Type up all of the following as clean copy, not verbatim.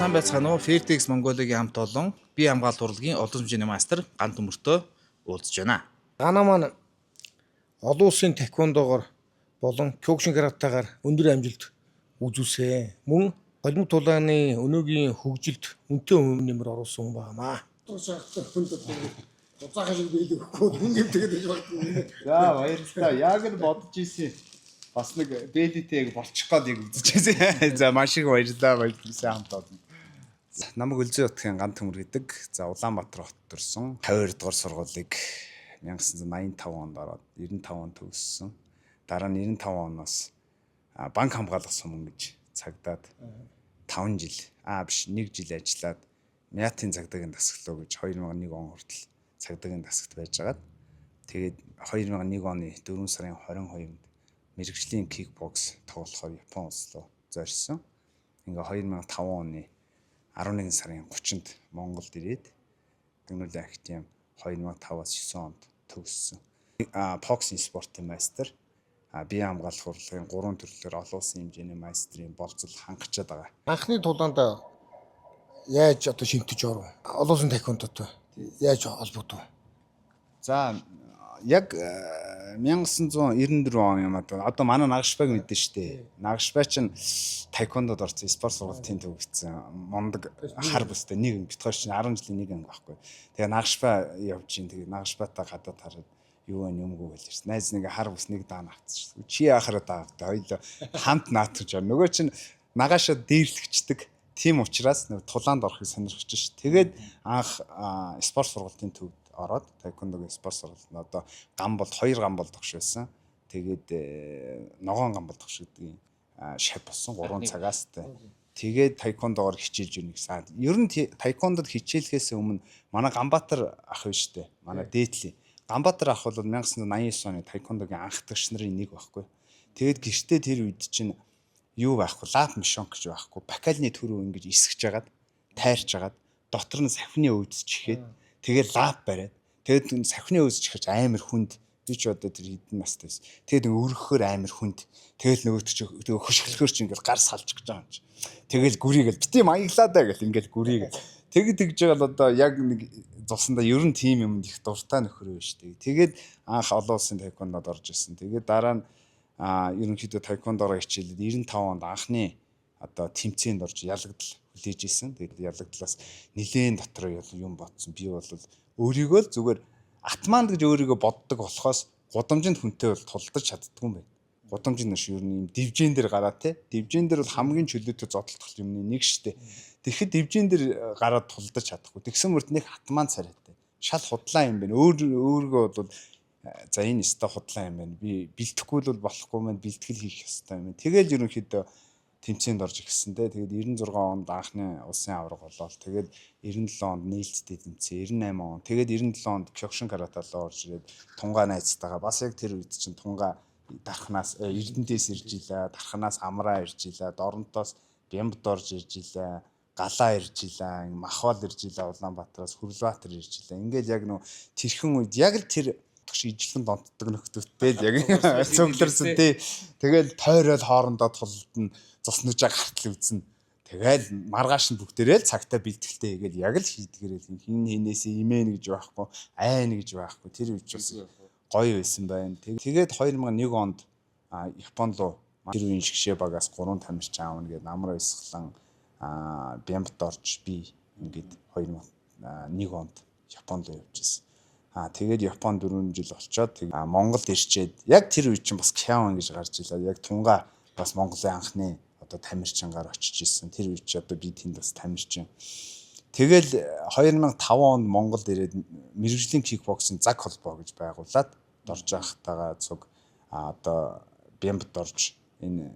сайн байцгаана уу? Fairtex Mongolia-гийн хамт олон бие хамгаалалт урлагийн олон хэмжээний мастер Гант Төмөртөө уулзж байна. Гана маань олон улсын таеквондогоор болон кёкшин каратегаар өндөр амжилт үзүүлсэн. Мөн холимог тулааны өнөөгийн хөгжилд үнэтэй нэмэр оруулсан хүн байнамаа. За баярлалаа. Яг л бодож ийсэн. Бас нэг бэлитэйг болчих гээд яг үзчихсэн. За маш их баярлалаа. Баярлалаа хамт олон. Намайг Өлзий хотын Гант Төмөр гэдэг. За Улаанбаатар хот төрсэн. 52 дугаар сургуулийг 1985 онд ороод 95 онд төгссөн. Дараа нь 95 оноос банк хамгаалах сумын гэж цагдаад 5 жил биш 1 жил ажиллаад Мятын цагдаагийн дасгалуу гэж 2001 он хүртэл цагдаагийн дасгалт байжгаад тэгээд 2001 оны 4 сарын 22-нд мэргэжлийн кикбокс тоглохоор Япон улс руу зорьсон. Ингээ 2005 оны 11 сарын 30-нд Монголд ирээд Төгнөлийн Академи 2005-аас 9 онд төгссөн. Боксинг спортын майстер, бие хамгаалах урлагийн 3 төрлөөр олон улсын хэмжээний майстрын болцол хангачаад байгаа. Анхны тулаанд яаж одоо шинтэж оров? Олон улсын таеквондотой яаж холбогдов? За яг 1994 он юм одоо манай Нагашбайг мэдэн штэ. Нагашбай чинь таеквондод орсон спорт сургуулийн төгссөн. Мондөг хар бүстэй нэг битгаар чинь 10 жилийн нэг анги байхгүй. Тэгээ Нагашбай явж ин тэгээ Нагашбайтай гадаад хараад юу вэ юмгүй гэлээс. Найз нэг хар бүс нэг даана авчихсан. Чи яхаар даавтай хоёул хамт наатгаж байна. Нөгөө чинь нагаашаа дээрлэгчдэг. Тийм учраас нэг тулаанд орохыг сонирхож ш. Тэгээд анх спорт сургуулийн төвд ороод таеквондогийн спорт сургуульд одоо гамболд 2 гамбол тогш байсан. Тэгээд ногоон гамбол тогш гэдгийг шав болсон 3 цагаас тэ. Тэгээд таеквондогоор хичээлж ирнэ гэсэн. Ер нь таеквондод хичээлхээс өмнө манай Ганбаатар ах биш үү? Манай дээдли. Ганбаатар ах бол 1989 оны таеквондогийн анх тагш нарын нэг байхгүй. Тэгээд гэртээ тэр үед чинь юу байхгүй, лав мишон гэж байхгүй. Бакалины төрөө ингэж исгэж жагаад, тайрч жагаад, дотор нь сахины өвдөж чихээд тэгээд лав бариад. Тэгээд сахины өвдөж чихэж амар хүнд. Би ч одоо тэр хідэн настай байсан. Тэгээд өргөхөөр амар хүнд. Тэгэл нөгөөт чи хөшгөлөхөр чи ингээл гар салж гэж байгаа юм чи. Тэгэл гүрийгэл бити маяглаа даа гэл ингээл гүрийгэл. Тэгэд тэгж байгаа л одоо яг нэг зовсондоо ер нь тим юмд их дуртай нөхөр байж тээ. Тэгээд анх олон улсын таеквондод орж ирсэн. Тэгээд дараа нь ерөнхийдөө таеквондороо хичээлээд 95 онд анхны одоо тэмцээнд орж ялагдал хүлээж исэн. Тэгээд ялагдлаас нилээн дотроо юм бодсон. Би бол өөрийгөө л зүгээр атманд гэж өөрийгөө боддог болохоос гудамжинд хүнтэй бол тулдаж чаддгүй юм байна. Гудамжинд нь ер нь юм дивжен дээр гараа те. Дивжен дээр бол хамгийн чөлөөтэй зодтолтол юмны нэг штэ. Тэгэхэд дивжен дээр гараад тулдаж чадахгүй. Тэгсэн мөрт нэг атман царайтай. Шал худлаа юм байна. Өөрийгөө бол за энэ өстой худлаа юм байна. Би бэлтгэхгүй бол болохгүй маань бэлтгэл хийх ёстой юм. Тэгэл ерөнхийдөө тэмцээнд орж ирсэнтэй. Тэгээд 96 онд анхны улсын аварга болоод тэгээд 97 онд нээлттэй тэмцээ, 98 он. Тэгээд 97 онд кёкшин карате руу орж ирээд тунгаа найзтайгаа бас яг тэр үед чинь тунгаа дархнаас Эрдэнэтэйс ирж илаа, дархнаас амраа ирж илаа, доронтоос Бямбд орж ирж илаа, галаа ирж илаа, махвал ирж илаа, Улаанбаатараас Хүрлбаатар ирж илаа. Ингээд яг нөө тэрхэн үед яг л тэр төгш ижилхэн донтдог нөхдөдтэй л яг цөглөрсөн тий. Тэгэл тойрол хоорондоо тулдна, цосножаа гартал үзнэ. Тэгэл маргааш нь бүгдээрээ л цагтаа бэлтгэлтэй хийгээл яг л хийдгээрэл хин хинээсээ имэн гэж байхгүй, айн гэж байхгүй. Тэр үед бас гоё байсан байна. Тэгээд 2001 онд Японд руу тэр үеийн шгшээ багаас 3 тамирч аавна гэдэг намраа исглан Бямбд орж би ингээд 2001 онд Японд руу явж ирсэн. Тэгээд Японд 4 жил болчоод Монголд ирчээд яг тэр үед чинь бас Кяон гэж гарч илаа. Яг тунгаа бас Монголын анхны одоо тамирчингаар очиж ирсэн. Тэр үед чи одоо би тэнд бас тамирчин. Тэгэл 2005 онд Монголд ирээд мэргэжлийн кикбоксинг заг холбоо гэж байгуулад орж байхтайгаа цуг одоо Бямбд орж энэ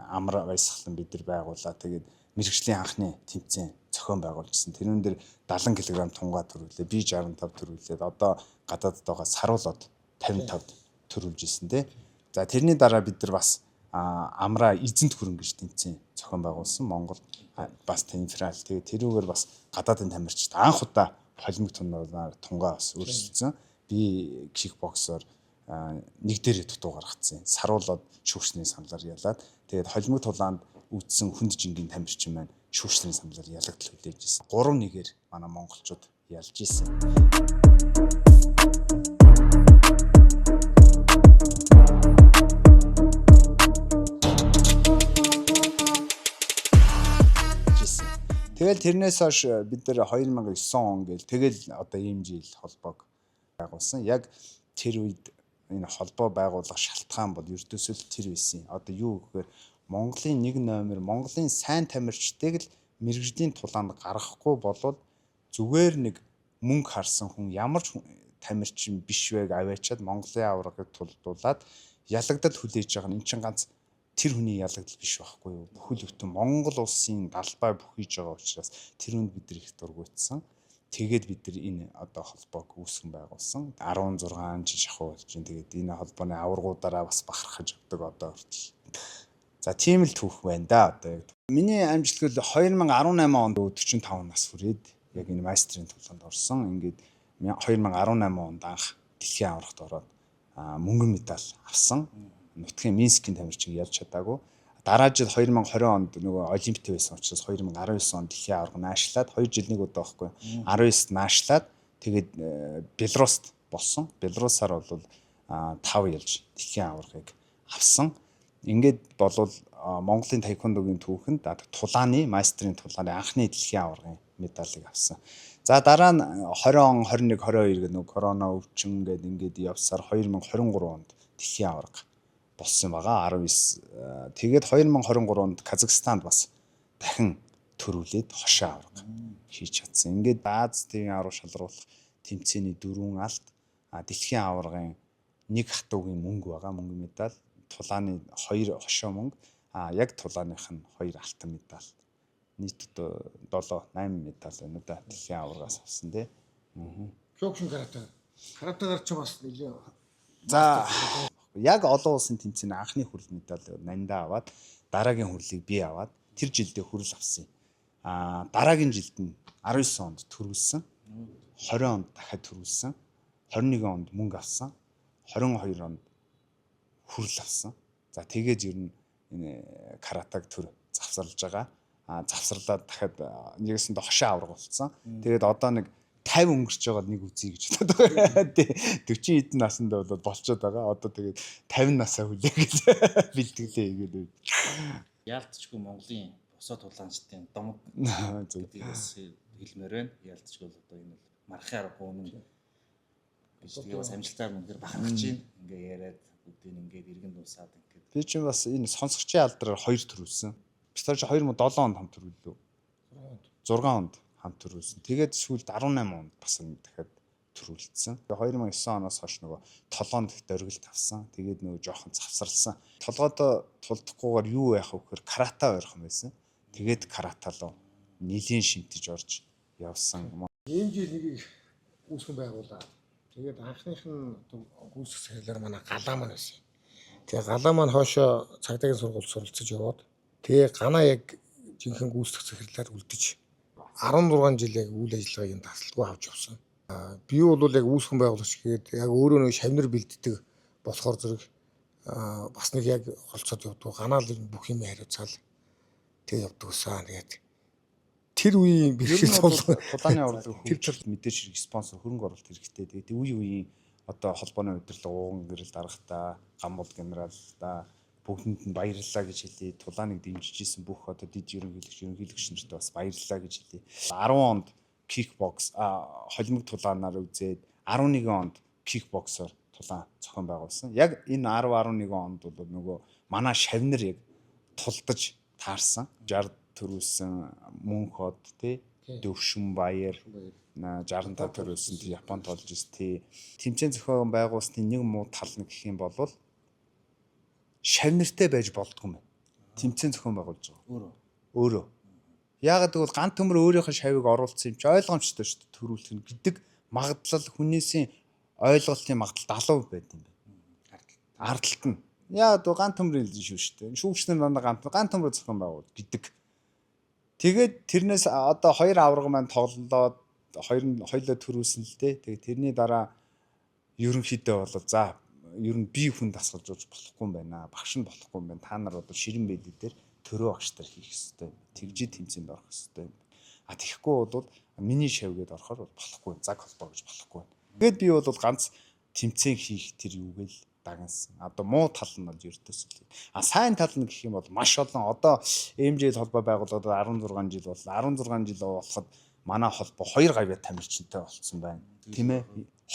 амраа баясгалан бид нар байгууллаа. Тэгээд мэргэжлийн анхны тэмцээн зохион байгуулжсэн. Тэрүүн дээр 70 кг тунгаа төрүүлээ. Би 65 төрүүлээд одоо гадаадд байгаа саруулаад 55 төрүүлж ирсэн тий. За тэрний дараа бид нар бас амраа эзэнт хөрөнгө гэж тэмцээн зохион байгуулсан. Монголд бас тэнфрал. Тэгээд тэрүүгээр бас гадаадын тамирчид анх удаа холимог тунгаа бас өрсөлдсөн. Би кикбоксоор нэг дээр дутуу гаргацсан. Саруулаад шүүгчний саналаар ялаад тэгээд холимог тулаанд үдсэн хүнд жингийн тамирчин маань шүүгчдийн саналаар ялагдал хүлээж ирсэн. 3-1-ээр манай монголчууд ялж ирсэн. Тэгэл тэрнээс хойш бид нэр 2009 он гээл тэгэл одоо ийм жил холбоог байгуулсан. Яг тэр үед энэ холбоо байгуулах шалтгаан бол ердөөсөө л тэр байсан. Одоо юу гэхээр Монголын 1 номер Монголын сайн тамирчдыг л мэрэгжлийн тулаанд гаргахгүй болвол зүгээр нэг мөнгө харсан хүн ямар ч тамирчин биш байг аваачаад Монголын аврагыг тулдуулаад ялагдал хүлээж байгаа нь эн чинь ганц тэр хүний ялагдал биш байхгүй юу? Бүхэл бүтэн Монгол улсын далбай бүхийж байгаа учраас тэр хүнд бид нар их дургуйтсан. Тэгээд бид нар энэ одоо холбоог үүсгэн байгуулсан. 16 жил шахуу болж байна. Тэгээд энэ холбооны аваргуудаараа бас бахархаж авдаг одоо хүртэл. За тийм л түүх байна да одоо яг. Миний амжилт бол 2018 онд 45 нас хүрээд яг энэ мастрын тулаанд орсон. Ингээд 2018 онд анх дэлхийн аврагт ороод мөнгөн медаль авсан. Нутгийн Минскийн тамирчин ялж чадаагүй. Дараа жил 2020 онд нөгөө олимпиад байсан учраас 2019 онд дэлхийн аварга наашлаад 2 жил нэг удаа байхгүй 19-т наашлаад тэгээд Белоруст болсон. Белорусаар бол 5 ялж дэлхийн аваргыг авсан. Ингээд болвол Монголын таеквондогийн түүхэнд тулааны мастрын тулааны анхны дэлхийн аваргын медалийг авсан. За дараа нь 20 он 21 22 гэх нөгөө корона өвчин гээд ингээд явсаар 2023 онд дэлхийн аварга болсон байгаа 19. Тэгээд 2023 онд Казахстанд бас дахин төрүүлээд хошоо аварга хийж чадсан. Ингээд Азийн аварга шалруулах тэмцээний 4 алт, дэлхийн аваргын 1 хатуугийн мөнгө байгаа, мөнгө медаль, тулааны 2 хошоо мөнгө, яг тулааных нь 2 алтан медаль. Нийт 7-8 медаль байна да дэлхийн аваргаас авсан тий. Кёкшин каратегаар ч бас нэлээ. За яг олон улсын тэмцээний анхны хүрэл медаль нандаа аваад дараагийн хүрлийг би аваад тэр жилдээ хүрэл авсан. Дараагийн жилд нь 19 онд төрүүлсэн. 20 онд дахиад төрүүлсэн. 21 онд мөнгө авсан. 22 онд хүрэл авсан. За тэгээд ер нь энэ каратаг төр завсарлаж байгаа. Завсарлаад дахиад нэгэсэндээ хошоо аварга болсон. Тэгээд одоо нэг 50 өнгөрч байгаа нэг үзье гэж бодоод байгаа. 40 хэдэн наснд бол болцоод байгаа. Одоо тэгээд 50 насаа хүлээ гэж бэлтгэлээ игээд. Яалтчгүй Монголын бусад тулаанчдын домог гэдгээс хэлмээр байна. Яалтчгүй бол одоо энэ бол мархын арга өмнө бичлэгээ бас амжилтаар мөнгөөр бахархаж байна. Ингээ яриад бүгдийг ингээд иргэн дуусаад ингээд. Би чинь бас энэ сонсогчийн алдраар 2 төрүүлсэн. Бид чи 2007 онд хамт төрүүллөө. 6 онд хамт төрүүлсэн. Тэгээд сүүлд 18 онд бас дахиад төрүүлсэн. 2009 оноос хойш нөгөө толгоонд их дөргилт авсан. Тэгээд нөгөө жоохон завсарлсан. Толгойдоо тулдахгүйгээр юу яах вэ гэхээр карата ойрхон байсан. Тэгээд карата руу нилийн шимтэж орж явсан. Ийм жил нэгийг үүсгэн байгуулаад тэгээд анхных нь гүйцэх сэхлээр манай галаа маань байсан. Тэгээ галаа маань хоошоо цагдаагийн сургууль суралцаж яваад тэгээ ганаа яг жинхэнэ гүйцэх сэхлээр үлдэж 16 жил яг үйл ажиллагааг нь тасалгүй авч явсан. Би бол яг үүсгэн байгуулагч гээд яг өөрөө нэг шавнар бэлддэг болохоор зэрэг бас нэг яг холцоод явдаг. Ганаа л бүх юм хариуцаал тэгээ явдаг усаа. Тэгээд тэр үеийн бэрхшээл тулааны орлого хөгжил мэдээж хэрэг спонсор хөрөнгө оруулалт хэрэгтэй. Тэгээд үеийн одоо холбооны удирдлага ууган гэрэл дарахтаа гамбол генералда бүгдэнд нь баярлалаа гэж хэлье. Тулааныг дэмжиж исэн бүх одоо дид ерөнхийлөгч нарт бас баярлалаа гэж хэлье. 10 онд кикбокс холимог тулаанаар үзээд 11 онд кикбоксоор тулаан зохион байгуулсан. Яг энэ 10 11 онд бол нөгөө манай шавнар яг тулдаж таарсан. 60 төрүүлсэн мөнх хот тий Дөвшин баяр 65 төрүүлсэн тий Японд толж тий тэмцээн зохион байгуулсны нэг муу тал нь гэх юм бол шавнартай байж болдгоо юм. Тэмцээн зохион байгуулж байгаа. Өөрөө. Яагаад гэвэл ганц төмөр өөрийнхөө шавийг оруулсан юм чи ойлгомжтой шүү дээ төрүүлэх нь гэдэг магадлал хүнээсийн ойлголтын магадлал 70% байд юм байна. Ардталт нь. Яагаад ганц төмөр хэлсэн шүү дээ. Шүүгчнэр дандаа ганц төмөр зохион байгуул гэдэг. Тэгээд тэрнээс одоо 2 аварга маань тоглолоод хоёлоо төрүүлсэн л дээ. Тэгээд тэрний дараа ерөнхийдөө бол за ер нь би хүн дасгалж болохгүй юм байна. Багш нь болохгүй юм байна. Та нар бол ширэн бэлээ дээр төрөө багштай хийх хэрэгтэй. Тэгжид тэмцээнд орох хэрэгтэй. Тэгэхгүй бол миний шавгээд орохоор болохгүй. Заг холбоо гэж болохгүй. Тэгээд би бол ганц тэмцээн хийх тэр юугээл дагнасан. Одоо муу тал нь бол ердөөс л. Сайн тал нь гэх юм бол маш олон одоо MJ холбоо байгууллагад 16 жил бол 16 жил болоход манай холбоо 2 гавьяа тамирчинтай болцсон байна. Тийм ээ.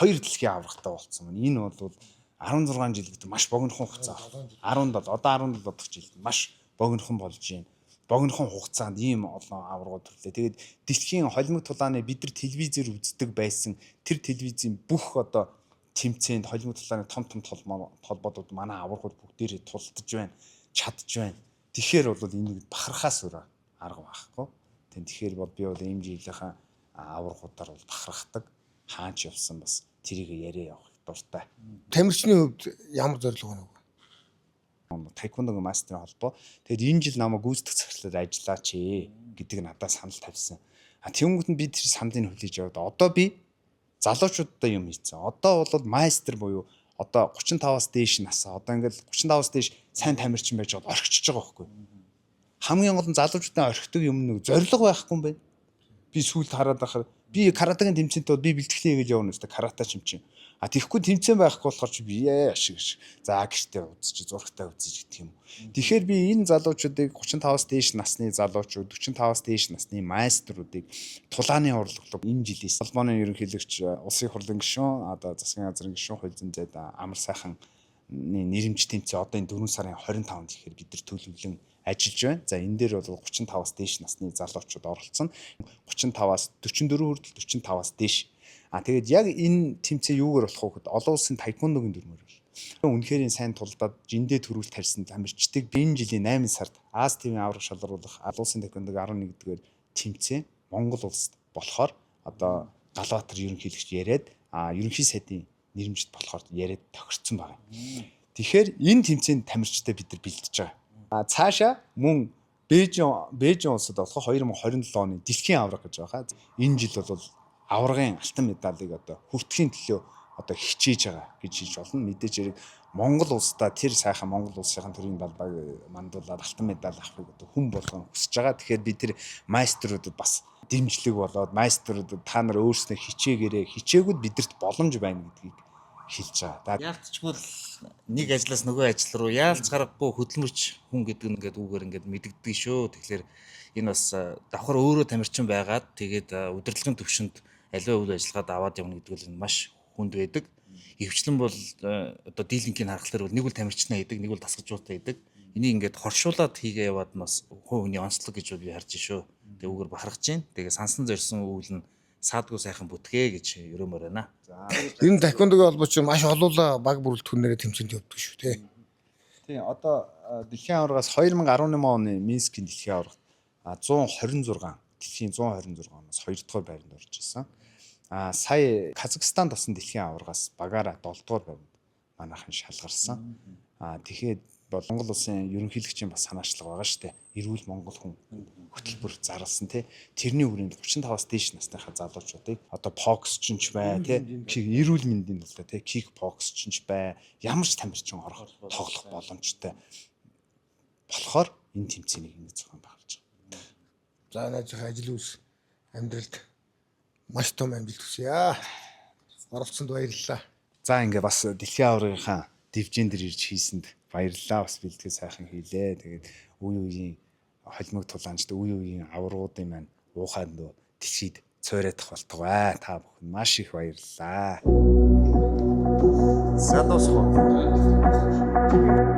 2 дэлхийн аврагтай болцсон байна. Энэ бол 16 жил гэдэг маш богинохон хугацаа. 17 одоо 17 дахь жил маш богинохон болж байна. Богинохон хугацаанд ийм олон аваргууд төрлөө. Тэгээд дэлхийн холимог тулааны бид нар телевизээр үздэг байсан тэр телевизийн бүх одоо тэмцээнд холимог тулааны том толботууд манай аваргууд бүгдээрээ тулдж байна, чадж байна. Тэгэхээр бол энийг бахархаас өөр арга байхгүй. Тэгэхээр бол би бол ийм жилийнхаа аваргуудаар бол бахархдаг. Хаач явсан бас тэрийг яриа явах дуртай. Тамирчны хувьд ямар зорилго байна вэ? Таеквондогийн мастерын холбоо. Тэгээд энэ жил намайг гүйцэтгэх цагтлаар ажиллаач гэдэг надад санал тавьсан. Тэнгүүт нь би тэр саналыг хүлээж аваад одоо би залуучуудтай юм хийцэн. Одоо бол майстер буюу одоо 35-аас дээш насаа одоо ингээл 35-аас дээш сайн тамирчин байж байгаа орхичж байгаа байхгүй. Хамгийн гол нь залуучуудын орхидог юм нэг зорилго байхгүй юм байна. Би сүүлд хараад байхаар би каратегийн тэмцээнтэй би бэлтгэлээ гэж явна үстэй каратеч юм чинь. Тэгэхгүй тэмцээн байхгүй болохоор чи би ашиг. За гэртээ үзчих зургатаа үзье гэх юм. Тэгэхээр би энэ залуучуудыг 35-аас дээш насны залуучууд 45-аас дээш насны майструудыг тулааны урлаглаг энэ жилээс холбооны ерөнхийлөгч улсын хурлын гишүүн одоо засгийн газрын гишүүн Хөлзөн зэд амар сайхан нэрэмж тэмцээн одоо энэ 4 сарын 25-нд ихээр бид нар төлөвлөн ажиллаж байна. За энэ дээр бол 35-аас дээш насны залуучууд оролцсон. 35-аас 44 хүртэл 45-аас дээш. Тэгээд яг энэ тэмцээн юугаар болох вэ гэхэд олон улсын таеквондогийн дүрмээр байна. Үнэхээр сайн тулдаад жиндээ төрүүлэлт тарьсан тамирчдыг энэ жилийн 8 сард Аз ТV-ийн авраг шалгаруулах олон улсын таеквондогийн 11-р тэмцээн Монгол улсад болохоор одоо Галбаатар ерөнхийлөгч яриад ерөнхий сайдын нэрмжид болохоор яриад тохирцсон байна. Тэгэхээр энэ тэмцээнд тамирчтай бид нар бэлдэж байгаа. Цаашаа мөн Бээжин улсад болох 2027 оны дэлхийн авраг гэж байгаа. Энэ жил бол аврагын алтан медалыг одоо хүртэхийн төлөө одоо хичээж байгаа гэж хэлж болно. Мэдээж хэрэг Монгол улсдаа тэр сайхан Монгол улсын төрийн далбайг мандуулаад алтан медаль авахыг одоо хүн болгон хүсэж байгаа. Тэгэхээр би тэр майструудад бас дэмжлэг болоод майструудад та нар өөрснөө хичээгээрээ хичээгүүд бидэрт боломж байна гэдгийг хэлж байгаа. Яалтчгүй нэг ажлаас нөгөө ажил руу яалц гарахгүй хөдөлмөрч хүн гэдэг нь ингээд үгээр ингээд мэдэгддэг шүү. Тэгэхээр энэ бас давхар өөрөө тамирчин байгаад тэгээд удирдлагын төвшөнд аливаа үйл ажиллагаад аваад явна гэдэг нь маш хүнд байдаг. Ихэвчлэн бол одоо дийлэнхийн харгалаар бол нэг үл тамирчнаа хийдэг, нэг үл дасгалжуулалтаа хийдэг. Энийг ингээд хоршуулад хийгээ яваад нас хувийн онцлог гэж би харж шүү. Тэгээ үгээр бахархаж чинь. Тэгээ сансан зорьсон үйл нь саадгүй сайхан бүтгээ гэж өрөмөр байна. Энэ таеквондогийн холбоо чинь маш олоола баг бүрэлдэхүүнээр тэмцээнд явдаг шүү тий. Тийм одоо дэлхийн аврагаас 2018 оны Минскийн дэлхийн аврагт 126 дэлхийн 126 оноос 2 дугаар байранд орж ирсэн. Сая Казахстан тосон дэлхийн аврагаас багаараа 7 дугаар байранд манайхан шалгарсан. Тэгэхээр бол Монгол улсын ерөнхийлөгчийн бас санаачлага байгаа шүү дээ. Эрүүл Монгол хүн хөтөлбөр зарласан тий. Тэрний хүрээнд 35-аас дээш насныхаа залуучуудыг одоо боксч ч бай тий. Эрүүл мэндийн талаар тий. Кик боксч ч бай. Ямар ч тамирчин орох тоглох боломжтой болохоор энэ тэмцээнийг ингэ зохион байгуулж байгаа. За наажих ажил үс амьдралд маш том амжилт хүсье. Оролцсонд баярлалаа. За ингээ бас дэлхийн аврагынхаа дивжин дээр ирж хийсэнд баярлалаа. Бас бэлтгэл сайхан хийлээ. Тэгээд үе үеийн холимог тулаанчд үе үеийн аврагуудын маань ууханд дэлхийд цойройдох болтугай. Та бүхэн маш их баярлалаа. За дуусах уу?